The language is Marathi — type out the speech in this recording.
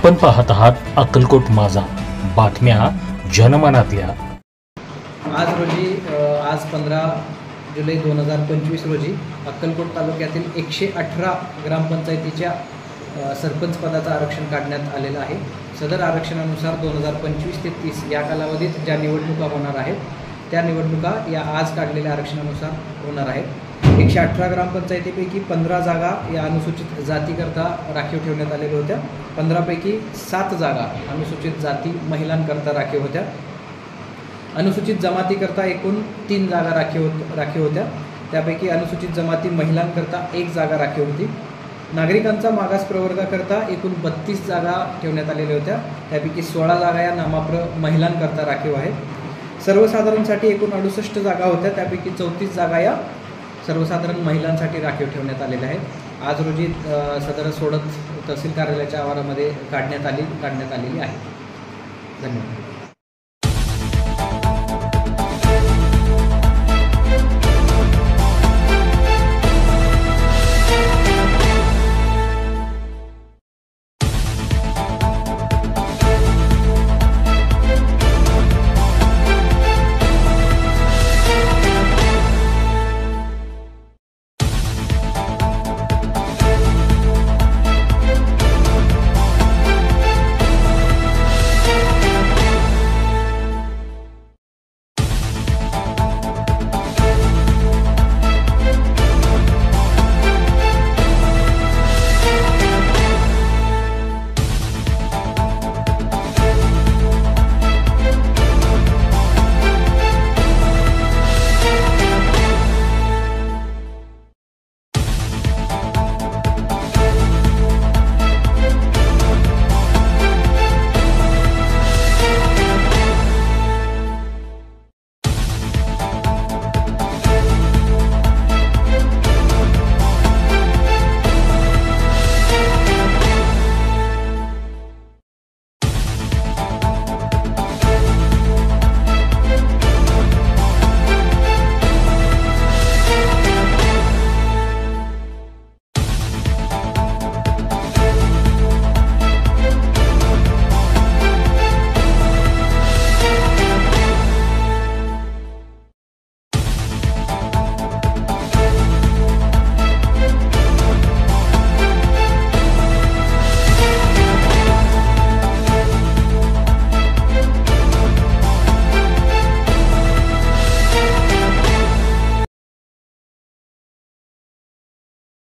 आपण पाहत आहात अक्कलकोट माझा, बातम्या जनमनातल्या। आज 15 जुलै 2025 रोजी अक्कलकोट तालुक्यातील 118 ग्रामपंचायतीच्या सरपंच पदाचं आरक्षण काढण्यात आलेलं आहे। सदर आरक्षणानुसार 2025 ते 30 या कालावधीत ज्या निवडणुका होणार आहेत त्या निवडणुका या आज काढलेल्या आरक्षणानुसार होणार आहेत। 118 ग्रामपंचायतीपैकी 15 जागा या अनुसूचित जातीकरता राखीव ठेवण्यात आलेल्या होत्या। 15 पैकी 7 जागा अनुसूचित जाती महिलांकरता राखीव होत्या। अनुसूचित जमातीकरता एकूण 3 जागा राखीव होत्या। त्यापैकी अनुसूचित जमाती महिलांकरता 1 जागा राखीव होती। नागरिकांचा मागास प्रवर्गाकरता एकूण 32 जागा ठेवण्यात आलेल्या होत्या। त्यापैकी 16 जागा या नाममात्र महिलांकरता राखीव आहेत। सर्वसाधारणसाठी एकूण 68 जागा होत्या। त्यापैकी 34 जागा या सर्वसाधारण महिलांसाठी राखीव ठेवण्यात आलेल्या आहेत। आज रोजी सदर सोडत तहसील कार्यालयाच्या आवारामध्ये काढण्यात आलेली आहे। धन्यवाद।